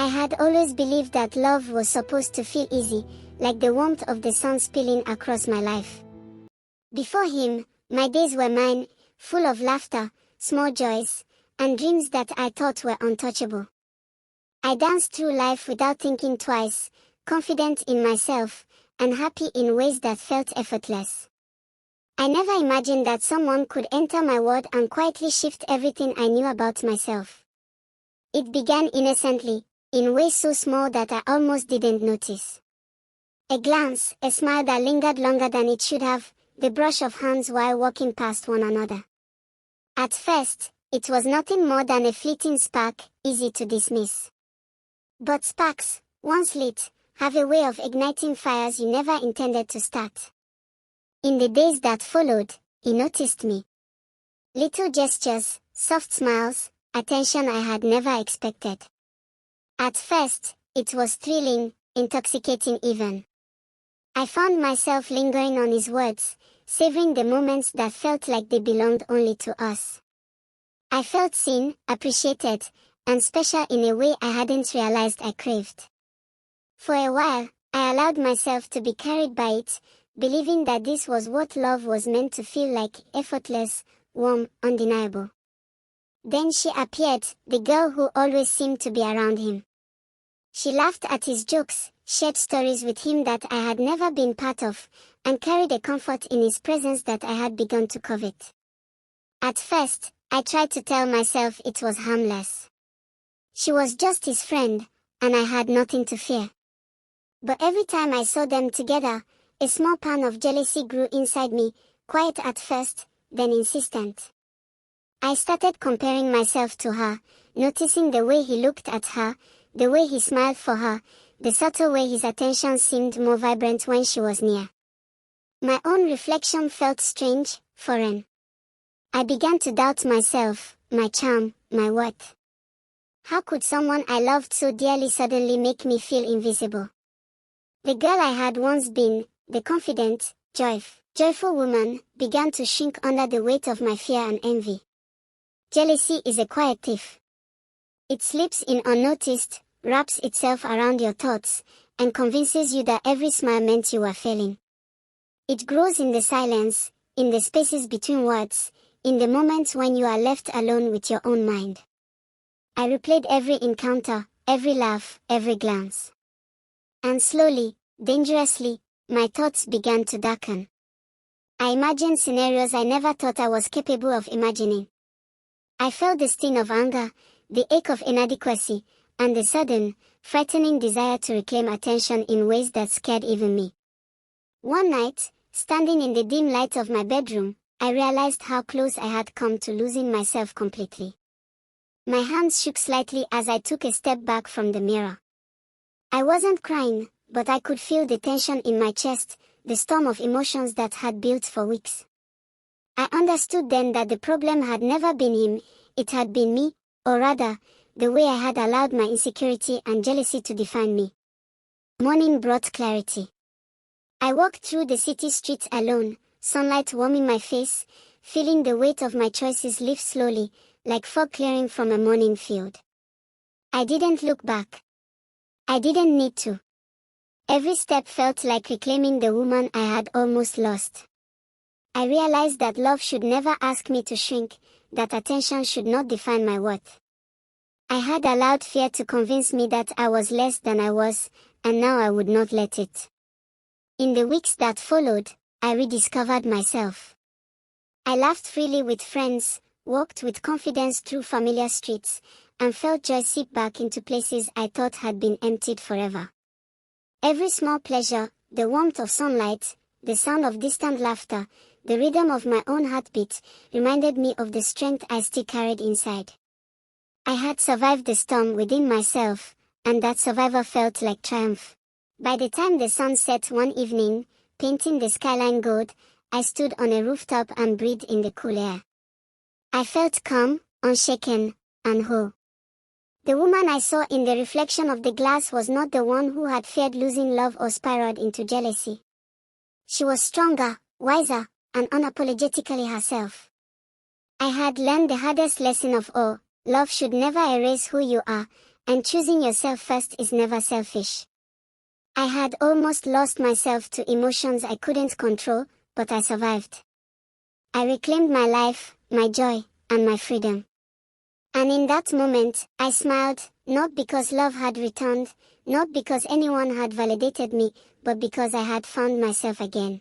had always believed that love was supposed to feel easy, like the warmth of the sun spilling across my life. Before him, my days were mine, full of laughter, small joys, and dreams that I thought were untouchable. I danced through life without thinking twice, confident in myself, and happy in ways that felt effortless. I never imagined that someone could enter my world and quietly shift everything I knew about myself. It began innocently, in ways so small that I almost didn't notice. A glance, a smile that lingered longer than it should have, the brush of hands while walking past one another. At first, it was nothing more than a fleeting spark, easy to dismiss. But sparks, once lit, have a way of igniting fires you never intended to start. In the days that followed, he noticed me. Little gestures, soft smiles, attention I had never expected. At first, it was thrilling, intoxicating even. I found myself lingering on his words, savoring the moments that felt like they belonged only to us. I felt seen, appreciated, and special in a way I hadn't realized I craved. For a while, I allowed myself to be carried by it, believing that this was what love was meant to feel like, effortless, warm, undeniable. Then she appeared, the girl who always seemed to be around him. She laughed at his jokes, shared stories with him that I had never been part of, and carried a comfort in his presence that I had begun to covet. At first, I tried to tell myself it was harmless. She was just his friend, and I had nothing to fear. But every time I saw them together, a small pan of jealousy grew inside me, quiet at first, then insistent. I started comparing myself to her, noticing the way he looked at her, the way he smiled for her, the subtle way his attention seemed more vibrant when she was near. My own reflection felt strange, foreign. I began to doubt myself, my charm, my worth. How could someone I loved so dearly suddenly make me feel invisible? The girl I had once been, the confident, joyful woman, began to shrink under the weight of my fear and envy. Jealousy is a quiet thief. It slips in unnoticed, wraps itself around your thoughts, and convinces you that every smile meant you were failing. It grows in the silence, in the spaces between words, in the moments when you are left alone with your own mind. I replayed every encounter, every laugh, every glance. And slowly, dangerously, my thoughts began to darken. I imagined scenarios I never thought I was capable of imagining. I felt the sting of anger, the ache of inadequacy, and the sudden, frightening desire to reclaim attention in ways that scared even me. One night, standing in the dim light of my bedroom, I realized how close I had come to losing myself completely. My hands shook slightly as I took a step back from the mirror. I wasn't crying, but I could feel the tension in my chest, the storm of emotions that had built for weeks. I understood then that the problem had never been him, it had been me, or rather, the way I had allowed my insecurity and jealousy to define me. Morning brought clarity. I walked through the city streets alone, sunlight warming my face, feeling the weight of my choices lift slowly, like fog clearing from a morning field. I didn't look back. I didn't need to. Every step felt like reclaiming the woman I had almost lost. I realized that love should never ask me to shrink, that attention should not define my worth. I had allowed fear to convince me that I was less than I was, and now I would not let it. In the weeks that followed, I rediscovered myself. I laughed freely with friends, walked with confidence through familiar streets, and felt joy seep back into places I thought had been emptied forever. Every small pleasure, the warmth of sunlight, the sound of distant laughter, the rhythm of my own heartbeat, reminded me of the strength I still carried inside. I had survived the storm within myself, and that survival felt like triumph. By the time the sun set one evening, painting the skyline gold, I stood on a rooftop and breathed in the cool air. I felt calm, unshaken, and whole. The woman I saw in the reflection of the glass was not the one who had feared losing love or spiraled into jealousy. She was stronger, wiser, and unapologetically herself. I had learned the hardest lesson of all: love should never erase who you are, and choosing yourself first is never selfish. I had almost lost myself to emotions I couldn't control, but I survived. I reclaimed my life, my joy, and my freedom. And in that moment, I smiled, not because love had returned, not because anyone had validated me, but because I had found myself again.